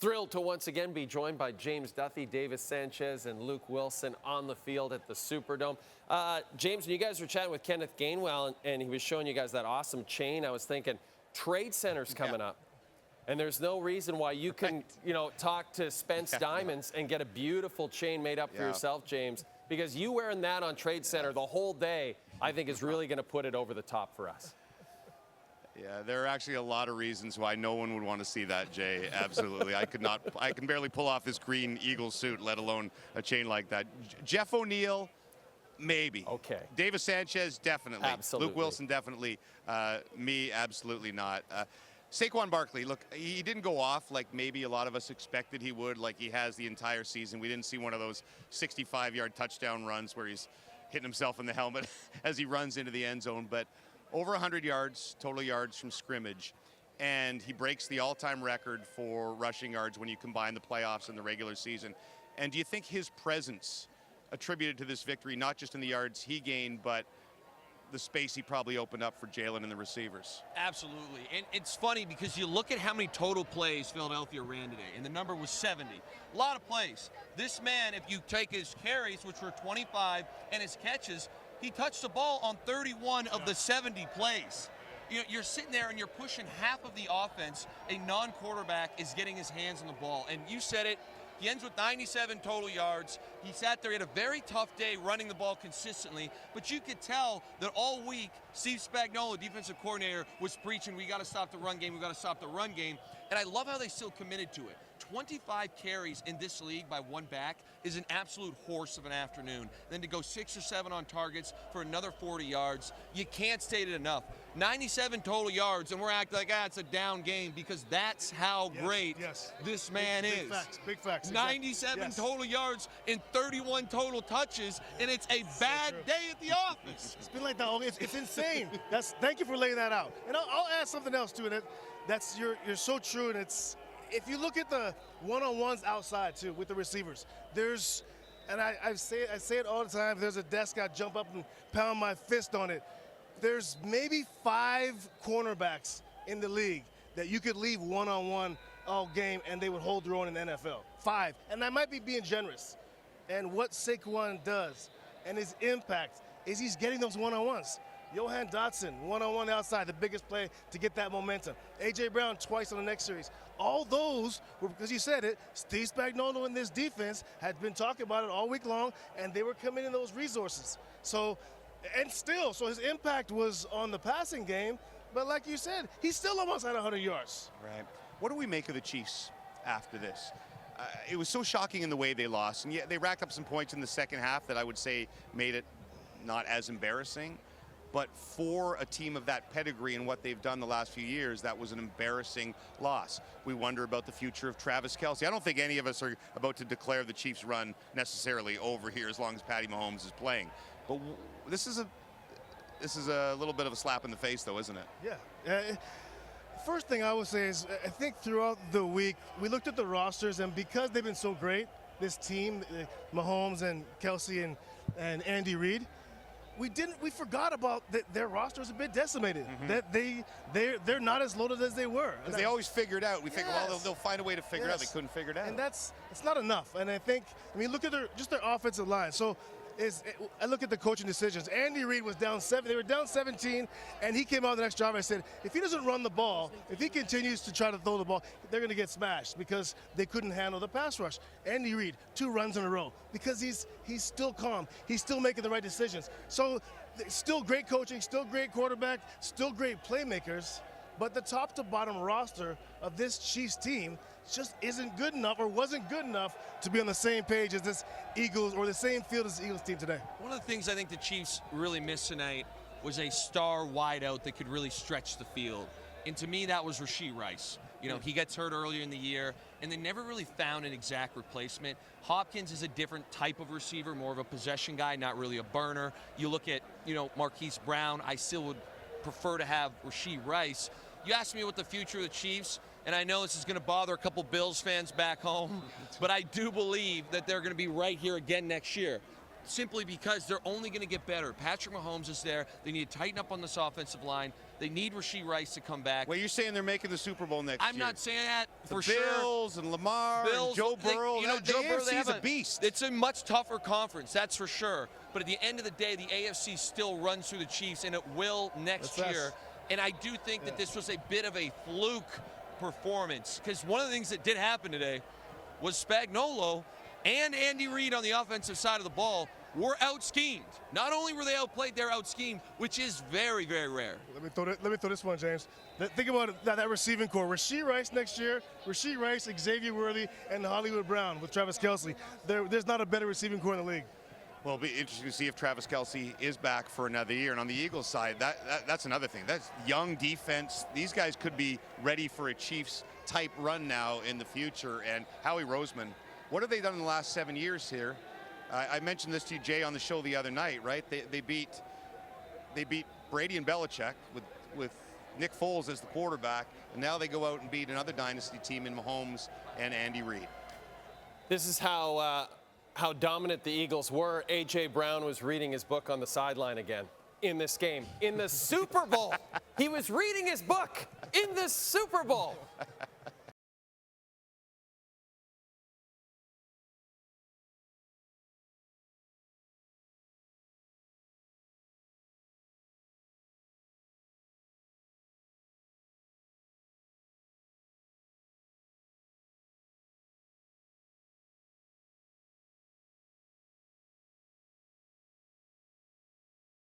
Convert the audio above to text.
Thrilled to once again be joined by James Duthie, Davis Sanchez, and Luke Willson on the field at the Superdome. James, when you guys were chatting with Kenneth Gainwell and he was showing you guys that awesome chain, I was thinking, Trade Center's coming up. And there's no reason why you can, talk to Spence Diamonds and get a beautiful chain made up for yourself, James, because you wearing that on Trade Center the whole day, I think is really going to put it over the top for us. Yeah, there are actually a lot of reasons why no one would want to see that, Jay. Absolutely. I can barely pull off this green Eagle suit, let alone a chain like that. Jeff O'Neill, maybe. Okay. Davis Sanchez, definitely. Absolutely. Luke Willson, definitely. Me, absolutely not. Saquon Barkley, look, he didn't go off like maybe a lot of us expected he would, like he has the entire season. We didn't see one of those 65-yard touchdown runs where he's hitting himself in the helmet as he runs into the end zone, but over 100 yards, total yards from scrimmage, and he breaks the all-time record for rushing yards when you combine the playoffs and the regular season. And do you think his presence attributed to this victory, not just in the yards he gained, but the space he probably opened up for Jalen and the receivers? Absolutely. And it's funny because you look at how many total plays Philadelphia ran today, and the number was 70. A lot of plays. This man, if you take his carries, which were 25, and his catches, he touched the ball on 31 of the 70 plays. You're sitting there and you're pushing half of the offense. A non-quarterback is getting his hands on the ball. And you said it, he ends with 97 total yards. He sat there, he had a very tough day running the ball consistently, but you could tell that all week, Steve Spagnuolo, defensive coordinator, was preaching, we got to stop the run game, we got to stop the run game. And I love how they still committed to it. 25 carries in this league by one back is an absolute horse of an afternoon. Then to go 6 or 7 on targets for another 40 yards, you can't state it enough. 97 total yards, and we're acting like, it's a down game, because that's how great this man is. Big facts. 97 total yards and 31 total touches, and it's a bad day at the office. It's been like that. It's insane. Thank you for laying that out. And I'll add something else to it. You're so true, and it's. If you look at the one-on-ones outside, too, with the receivers, and I say it all the time, there's a desk, I jump up and pound my fist on it. There's maybe 5 cornerbacks in the league that you could leave one-on-one all game and they would hold their own in the NFL. 5. And I might be being generous. And what Saquon does and his impact is he's getting those one-on-ones. Johan Dotson, one-on-one outside, the biggest play to get that momentum. A.J. Brown twice on the next series. All those were, because you said it, Steve Spagnuolo and this defense had been talking about it all week long, and they were committing those resources. So his impact was on the passing game, but like you said, he still almost had 100 yards. Right. What do we make of the Chiefs after this? It was so shocking in the way they lost, and yet they racked up some points in the second half that I would say made it not as embarrassing. But for a team of that pedigree and what they've done the last few years, that was an embarrassing loss. We wonder about the future of Travis Kelce. I don't think any of us are about to declare the Chiefs' run necessarily over here as long as Patty Mahomes is playing. But this is a little bit of a slap in the face, though, isn't it? Yeah. First thing I would say is I think throughout the week we looked at the rosters, and because they've been so great, this team, Mahomes and Kelce and Andy Reid, we forgot about that their roster is a bit decimated. That they're not as loaded as they were. Because they always figured out. We think, well, they'll find a way to figure it out. They couldn't figure it out. And it's not enough. And I think, look at their offensive line. So I look at the coaching decisions. Andy Reid was down 7. They were down 17, and he came out the next drive. I said, if he doesn't run the ball, if he continues to try to throw the ball, they're going to get smashed because they couldn't handle the pass rush. Andy Reid, 2 runs in a row because he's still calm. He's still making the right decisions. So still great coaching, still great quarterback, still great playmakers. But the top to bottom roster of this Chiefs team just isn't good enough, or wasn't good enough, to be on the same page as this Eagles, or the same field as the Eagles team today. One of the things I think the Chiefs really missed tonight was a star wideout that could really stretch the field. And to me, that was Rashee Rice. He gets hurt earlier in the year, and they never really found an exact replacement. Hopkins is a different type of receiver, more of a possession guy, not really a burner. You look at, Marquise Brown, I still would prefer to have Rashee Rice. You asked me what the future of the Chiefs, and I know this is going to bother a couple Bills fans back home, but I do believe that they're going to be right here again next year. simply because they're only going to get better. Patrick Mahomes is there. They need to tighten up on this offensive line. They need Rashee Rice to come back. Well, you're saying they're making the Super Bowl next year. I'm not saying that the for sure. Bills and Lamar Bills, and Joe Burrow. Joe Burrow, AFC's a beast. It's a much tougher conference, that's for sure. But at the end of the day, the AFC still runs through the Chiefs, and it will next year. And I do think that this was a bit of a fluke performance, because one of the things that did happen today was Spagnuolo and Andy Reid on the offensive side of the ball were out-schemed. Not only were they outplayed, they're out-schemed, which is very, very rare. Let me throw this one, James. Think about that receiving core. Rashee Rice next year, Rashee Rice, Xavier Worthy, and Hollywood Brown with Travis Kelce. There's not a better receiving core in the league. Well, it'll be interesting to see if Travis Kelce is back for another year. And on the Eagles side, that's another thing. That's young defense. These guys could be ready for a Chiefs-type run now in the future. And Howie Roseman, what have they done in the last 7 years here? I mentioned this to you, Jay, on the show the other night, right? They beat Brady and Belichick with Nick Foles as the quarterback, and now they go out and beat another dynasty team in Mahomes and Andy Reid. This is how dominant the Eagles were. A.J. Brown was reading his book on the sideline again in this game. In the Super Bowl, he was reading his book in the Super Bowl.